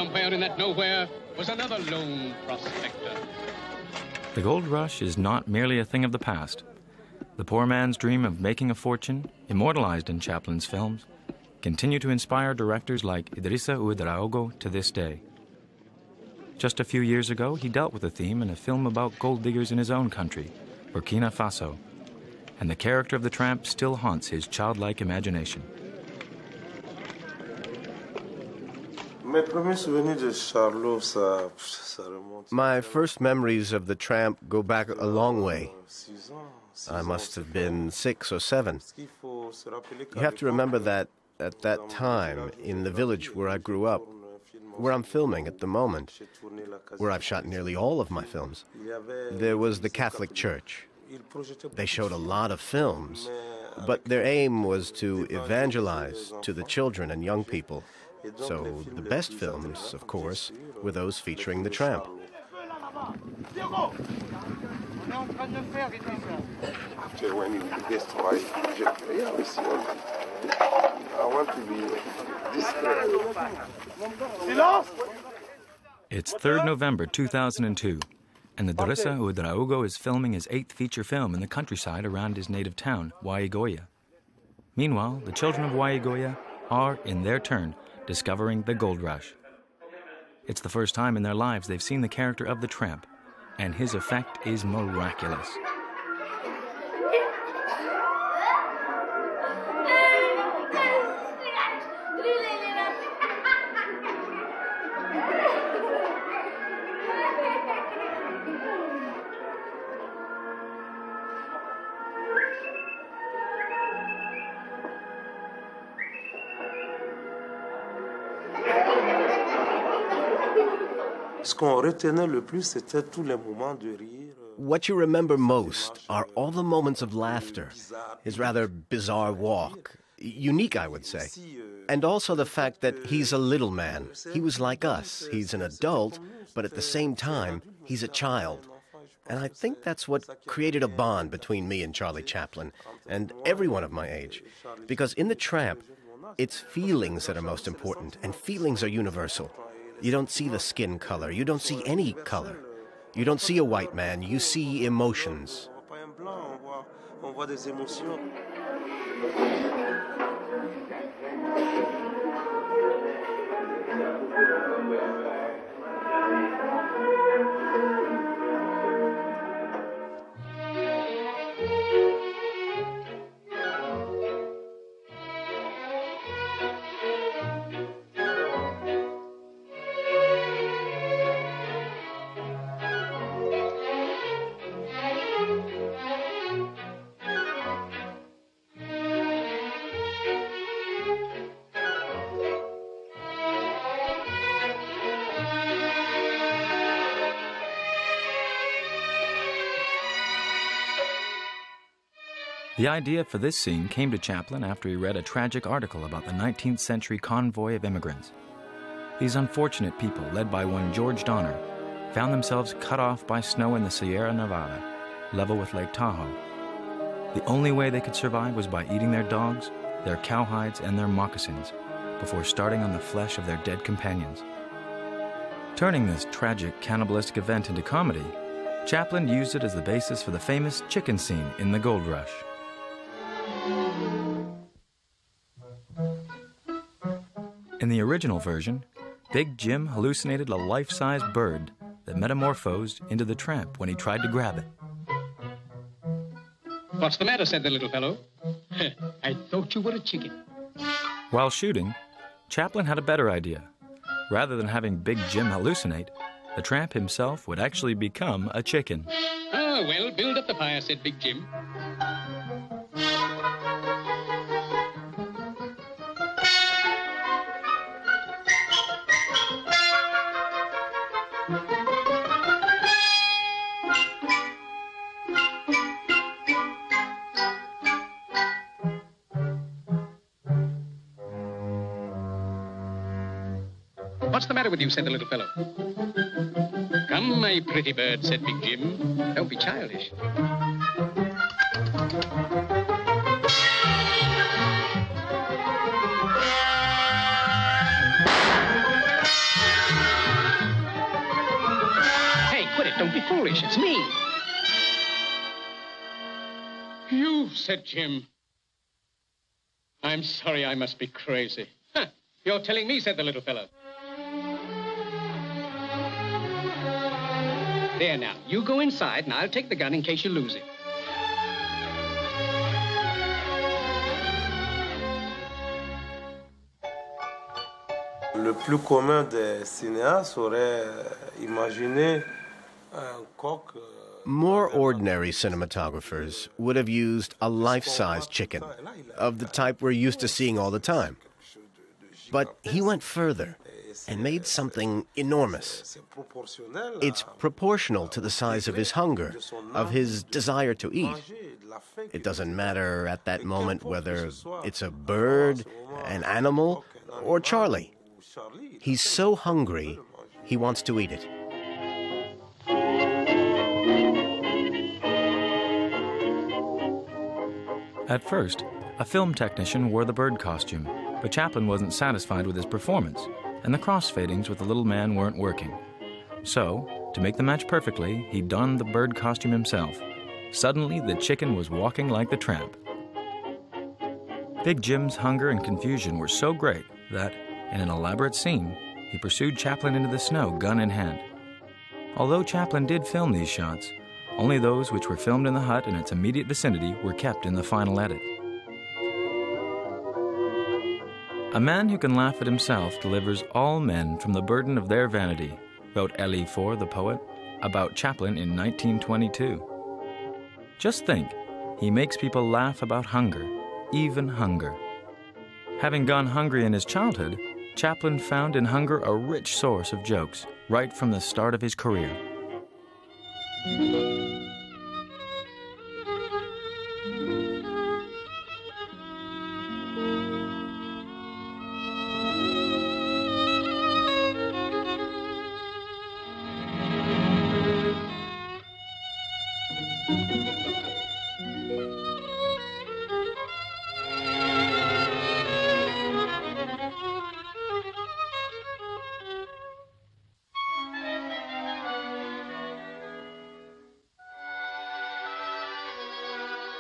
somewhere in that nowhere was another lone prospector. The gold rush is not merely a thing of the past. The poor man's dream of making a fortune, immortalized in Chaplin's films, continue to inspire directors like Idrissa Ouedraogo to this day. Just a few years ago, he dealt with the theme in a film about gold diggers in his own country, Burkina Faso, and the character of the tramp still haunts his childlike imagination. My first memories of the tramp go back a long way. I must have been 6 or 7. You have to remember that at that time, in the village where I grew up, where I'm filming at the moment, where I've shot nearly all of my films, there was the Catholic Church. They showed a lot of films, but their aim was to evangelize to the children and young people. So the best films, of course, were those featuring the tramp. When you destroy, I want to be It's 3rd November 2002, and the Idrissa Ouedraogo is filming his 8th feature film in the countryside around his native town, Wayigoya. Meanwhile, the children of Wayigoya are, in their turn, discovering the gold rush. It's the first time in their lives they've seen the character of the tramp, and his effect is miraculous. What you remember most are all the moments of laughter, his rather bizarre walk, unique, I would say, and also the fact that he's a little man. He was like us. He's an adult, but at the same time, he's a child. And I think that's what created a bond between me and Charlie Chaplin, and everyone of my age. Because in The Tramp, it's feelings that are most important, and feelings are universal. You don't see the skin color. You don't see any color. You don't see a white man. You see emotions. The idea for this scene came to Chaplin after he read a tragic article about the 19th century convoy of immigrants. These unfortunate people, led by one George Donner, found themselves cut off by snow in the Sierra Nevada, level with Lake Tahoe. The only way they could survive was by eating their dogs, their cowhides, and their moccasins before starting on the flesh of their dead companions. Turning this tragic cannibalistic event into comedy, Chaplin used it as the basis for the famous chicken scene in The Gold Rush. In the original version, Big Jim hallucinated a life-size bird that metamorphosed into the tramp when he tried to grab it. What's the matter, said the little fellow. I thought you were a chicken. While shooting, Chaplin had a better idea. Rather than having Big Jim hallucinate, the tramp himself would actually become a chicken. Ah, well, build up the fire, said Big Jim. What's the matter with you, said the little fellow. Come, my pretty bird, said Big Jim. Don't be childish. Don't be foolish. It's me. You, said Jim. I'm sorry, I must be crazy. Huh. You're telling me, said the little fellow. There now, you go inside and I'll take the gun in case you lose it. Le plus commun des cinéastes aurait imaginé un coq. More ordinary cinematographers would have used a life-size chicken, of the type we're used to seeing all the time. But he went further and made something enormous. It's proportional to the size of his hunger, of his desire to eat. It doesn't matter at that moment whether it's a bird, an animal, or Charlie. He's so hungry, he wants to eat it. At first, a film technician wore the bird costume, but Chaplin wasn't satisfied with his performance, and the crossfadings with the little man weren't working. So, to make the match perfectly, he donned the bird costume himself. Suddenly, the chicken was walking like the tramp. Big Jim's hunger and confusion were so great that, in an elaborate scene, he pursued Chaplin into the snow, gun in hand. Although Chaplin did film these shots, only those which were filmed in the hut and its immediate vicinity were kept in the final edit. A man who can laugh at himself delivers all men from the burden of their vanity, wrote Elie Faure, the poet, about Chaplin in 1922. Just think, he makes people laugh about hunger, even hunger. Having gone hungry in his childhood, Chaplin found in hunger a rich source of jokes, right from the start of his career.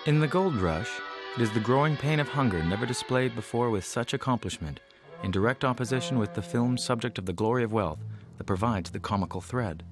In The Gold Rush, it is the growing pain of hunger never displayed before with such accomplishment, in direct opposition with the film's subject of the glory of wealth, that provides the comical thread.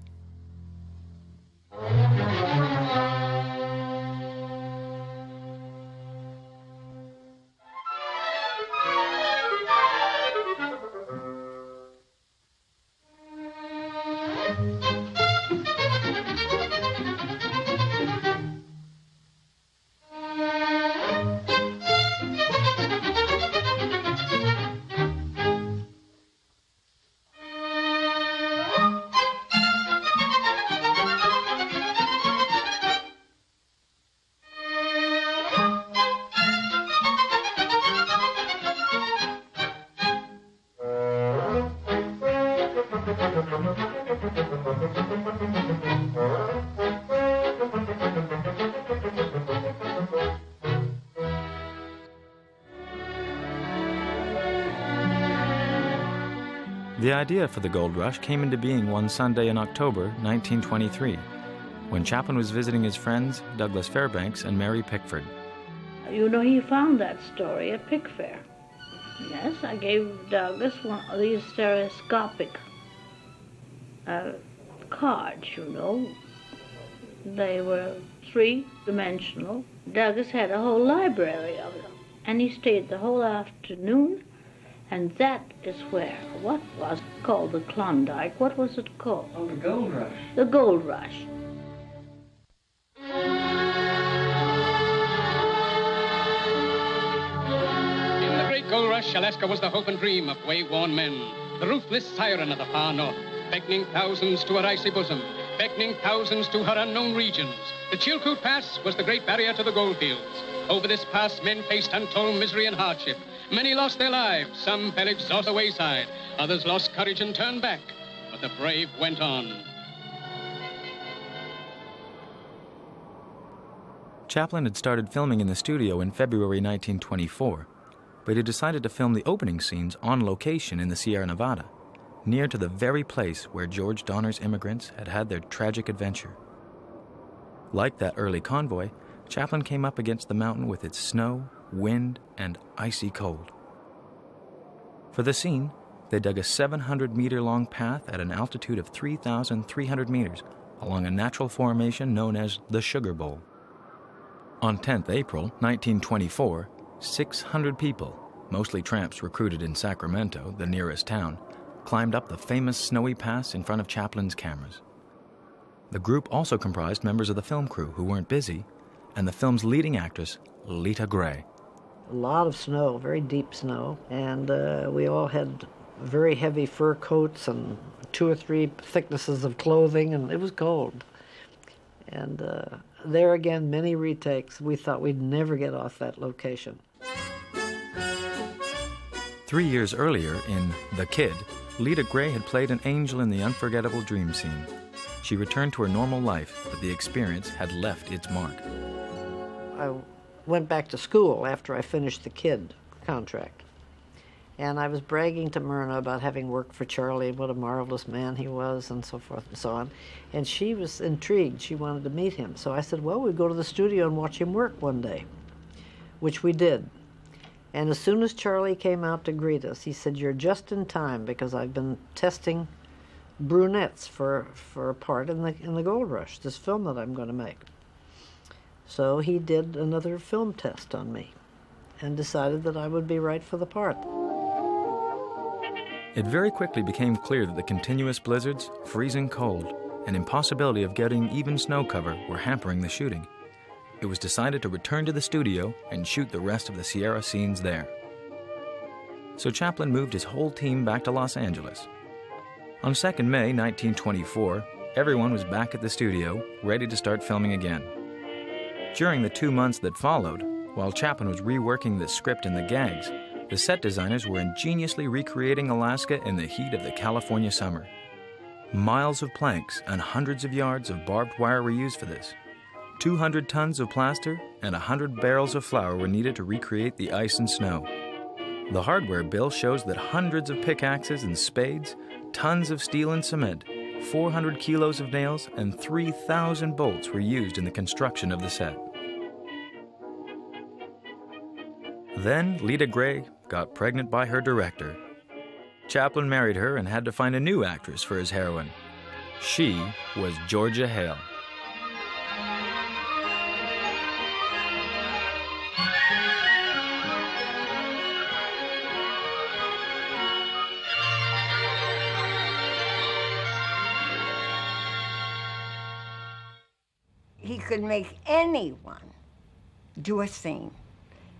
The idea for The Gold Rush came into being one Sunday in October 1923, when Chaplin was visiting his friends Douglas Fairbanks and Mary Pickford. You know, he found that story at Pick Fair. Yes, I gave Douglas one of these stereoscopic cards, you know. They were three-dimensional. Douglas had a whole library of them, and he stayed the whole afternoon. And that is where, what was called the Klondike, what was it called? Oh, the Gold Rush. The Gold Rush. In the great gold rush, Alaska was the hope and dream of wayworn men. The ruthless siren of the far north, beckoning thousands to her icy bosom, beckoning thousands to her unknown regions. The Chilkoot Pass was the great barrier to the goldfields. Over this pass, men faced untold misery and hardship. Many lost their lives, some fell exhausted wayside, others lost courage and turned back, but the brave went on. Chaplin had started filming in the studio in February 1924, but he decided to film the opening scenes on location in the Sierra Nevada. near to the very place where George Donner's immigrants had had their tragic adventure. Like that early convoy, Chaplin came up against the mountain with its snow, wind, and icy cold. For the scene, they dug a 700-meter-long path at an altitude of 3,300 meters along a natural formation known as the Sugar Bowl. On 10th April, 1924, 600 people, mostly tramps recruited in Sacramento, the nearest town, climbed up the famous snowy pass in front of Chaplin's cameras. The group also comprised members of the film crew who weren't busy, and the film's leading actress, Lita Grey. A lot of snow, very deep snow, and we all had very heavy fur coats and 2 or 3 thicknesses of clothing, and it was cold. And there again, many retakes. We thought we'd never get off that location. 3 years earlier, in The Kid, Lita Grey had played an angel in the unforgettable dream scene. She returned to her normal life, but the experience had left its mark. I went back to school after I finished The Kid contract. And I was bragging to Myrna about having worked for Charlie and what a marvelous man he was and so forth and so on. And she was intrigued. She wanted to meet him. So I said, well, we'd go to the studio and watch him work one day, which we did. And as soon as Charlie came out to greet us, he said, you're just in time because I've been testing brunettes for a part in the Gold Rush, this film that I'm going to make. So he did another film test on me and decided that I would be right for the part. It very quickly became clear that the continuous blizzards, freezing cold, and impossibility of getting even snow cover were hampering the shooting. It was decided to return to the studio and shoot the rest of the Sierra scenes there. So Chaplin moved his whole team back to Los Angeles. On 2nd May 1924, everyone was back at the studio, ready to start filming again. During the 2 months that followed, while Chaplin was reworking the script and the gags, the set designers were ingeniously recreating Alaska in the heat of the California summer. Miles of planks and hundreds of yards of barbed wire were used for this. 200 tons of plaster and 100 barrels of flour were needed to recreate the ice and snow. The hardware bill shows that hundreds of pickaxes and spades, tons of steel and cement, 400 kilos of nails, and 3,000 bolts were used in the construction of the set. Then Lita Grey got pregnant by her director. Chaplin married her and had to find a new actress for his heroine. She was Georgia Hale. He could make anyone do a scene.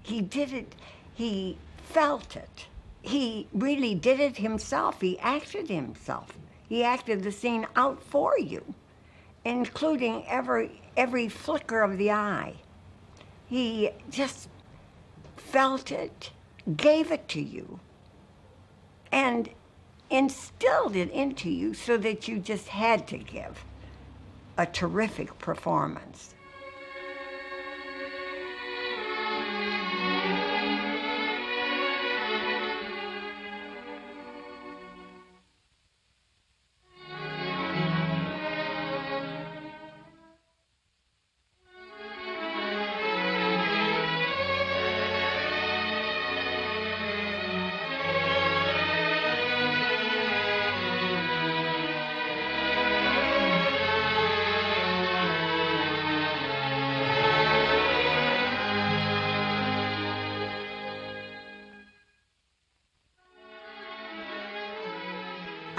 He did it, he felt it. He really did it himself. He acted himself. He acted the scene out for you, including every flicker of the eye. He just felt it, gave it to you, and instilled it into you so that you just had to give a terrific performance.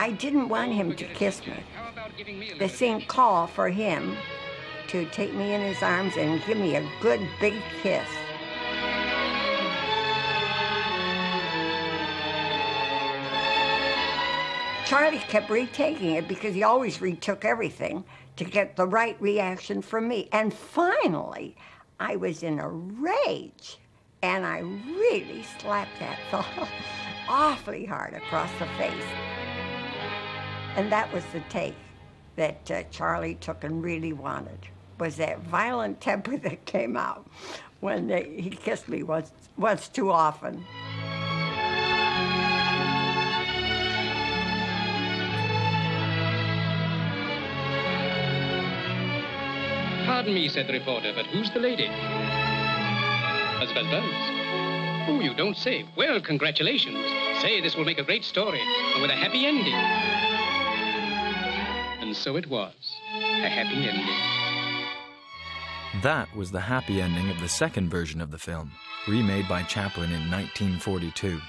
I didn't want him to kiss me. The scene called for him to take me in his arms and give me a good big kiss. Charlie kept retaking it because he always retook everything to get the right reaction from me. And finally, I was in a rage, and I really slapped that fellow awfully hard across the face. And that was the take that Charlie took and really wanted, was that violent temper that came out when he kissed me once too often. Pardon me, said the reporter, but who's the lady? Buzz, buzz, buzz. Oh, you don't say. Well, congratulations. Say, this will make a great story, and with a happy ending. And so it was. A happy ending. That was the happy ending of the second version of the film, remade by Chaplin in 1942.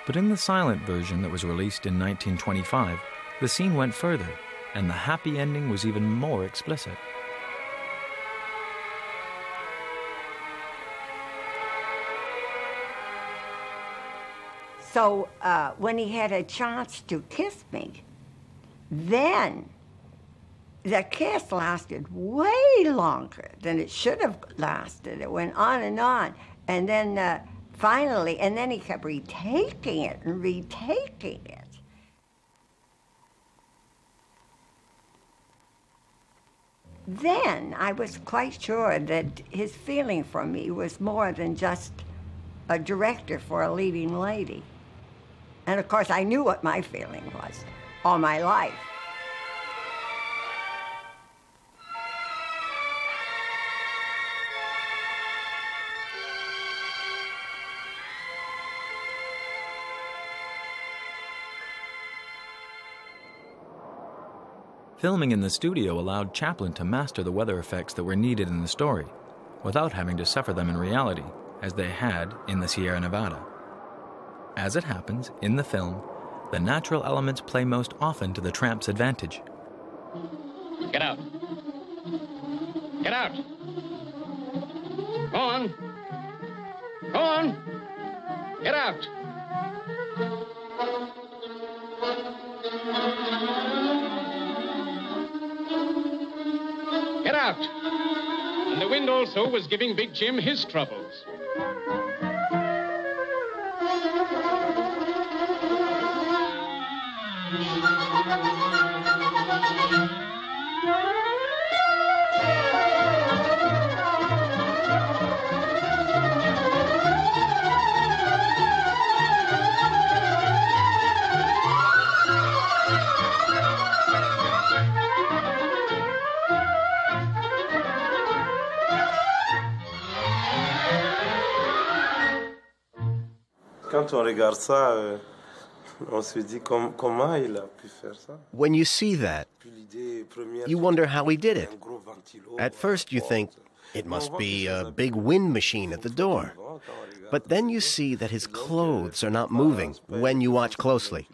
But in the silent version that was released in 1925, the scene went further, and the happy ending was even more explicit. So when he had a chance to kiss me, then the kiss lasted way longer than it should have lasted. It went on, and then finally, and then he kept retaking it and retaking it. Then I was quite sure that his feeling for me was more than just a director for a leading lady. And of course, I knew what my feeling was all my life. Filming in the studio allowed Chaplin to master the weather effects that were needed in the story, without having to suffer them in reality, as they had in the Sierra Nevada. As it happens, in the film, the natural elements play most often to the tramp's advantage. Get out. Get out. Go on. Go on. Get out. Get out. And the wind also was giving Big Jim his troubles. Quand on regarde ça, on se dit comment il a pu faire ça. When you see that, you wonder how he did it. At first you think, it must be a big wind machine at the door. But then you see that his clothes are not moving when you watch closely.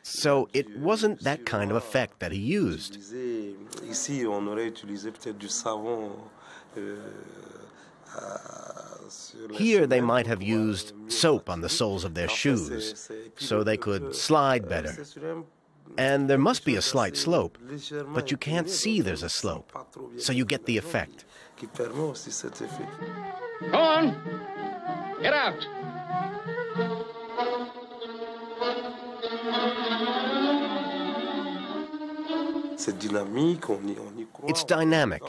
So it wasn't that kind of effect that he used. Ici, on aurait utilisé peut-être du savon. Here they might have used soap on the soles of their shoes, so they could slide better. And there must be a slight slope, but you can't see there's a slope, so you get the effect. Go on. Get out. It's dynamic.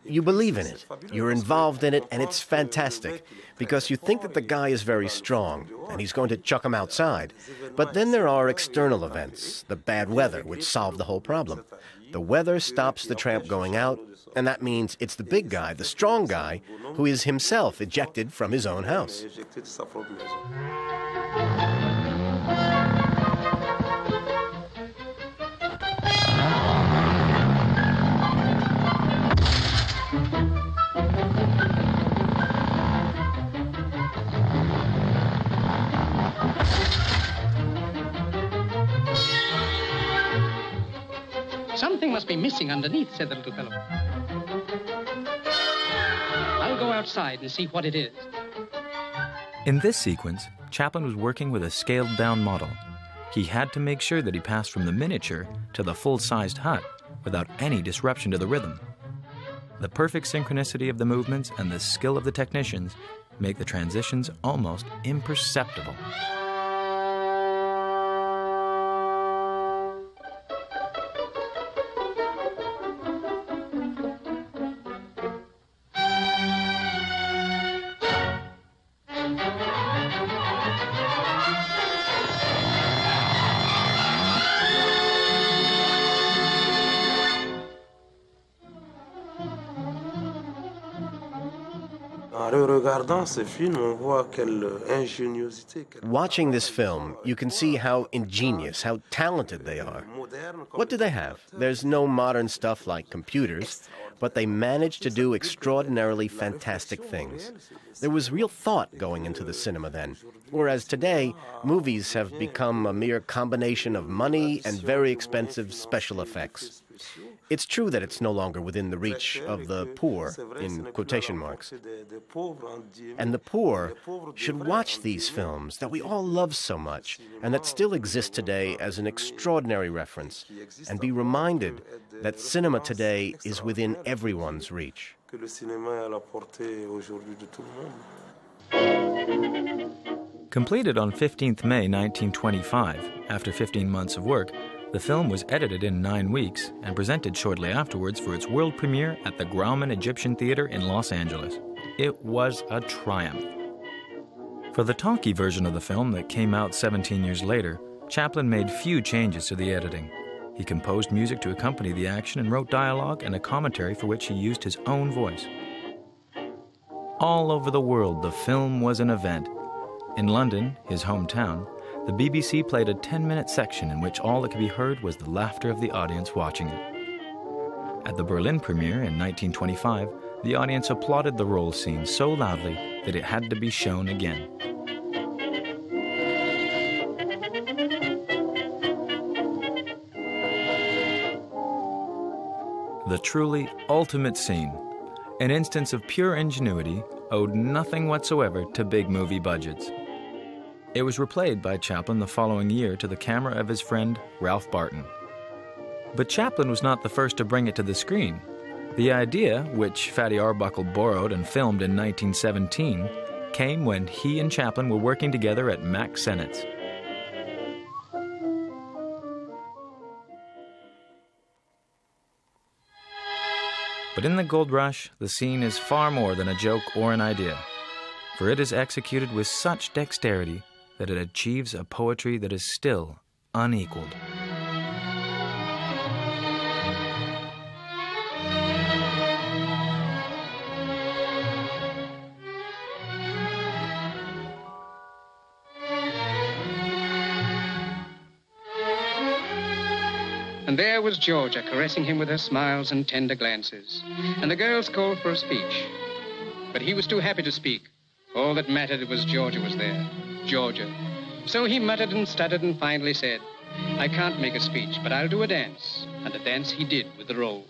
You believe in it, you're involved in it, and it's fantastic, because you think that the guy is very strong, and he's going to chuck him outside. But then there are external events, the bad weather, which solve the whole problem. The weather stops the tramp going out, and that means it's the big guy, the strong guy, who is himself ejected from his own house. Something must be missing underneath, said the little fellow. I'll go outside and see what it is. In this sequence, Chaplin was working with a scaled-down model. He had to make sure that he passed from the miniature to the full-sized hut without any disruption to the rhythm. The perfect synchronicity of the movements and the skill of the technicians make the transitions almost imperceptible. Watching this film, you can see how ingenious, how talented they are. What do they have? There's no modern stuff like computers, but they managed to do extraordinarily fantastic things. There was real thought going into the cinema then, whereas today, movies have become a mere combination of money and very expensive special effects. It's true that it's no longer within the reach of the poor, in quotation marks. And the poor should watch these films that we all love so much and that still exist today as an extraordinary reference, and be reminded that cinema today is within everyone's reach. Completed on 15th May 1925, after 15 months of work, the film was edited in 9 weeks and presented shortly afterwards for its world premiere at the Grauman Egyptian Theater in Los Angeles. It was a triumph. For the talkie version of the film that came out 17 years later, Chaplin made few changes to the editing. He composed music to accompany the action and wrote dialogue and a commentary for which he used his own voice. All over the world, the film was an event. In London, his hometown, the BBC played a 10-minute section in which all that could be heard was the laughter of the audience watching it. At the Berlin premiere in 1925, the audience applauded the roll scene so loudly that it had to be shown again. The truly ultimate scene, an instance of pure ingenuity, owed nothing whatsoever to big movie budgets. It was replayed by Chaplin the following year to the camera of his friend Ralph Barton. But Chaplin was not the first to bring it to the screen. The idea, which Fatty Arbuckle borrowed and filmed in 1917, came when he and Chaplin were working together at Mack Sennett's. But in the Gold Rush, the scene is far more than a joke or an idea, for it is executed with such dexterity that it achieves a poetry that is still unequaled. And there was Georgia caressing him with her smiles and tender glances. And the girls called for a speech. But he was too happy to speak. All that mattered was Georgia was there. Georgia. So he muttered and stuttered and finally said, "I can't make a speech, but I'll do a dance." And a dance he did with the roll.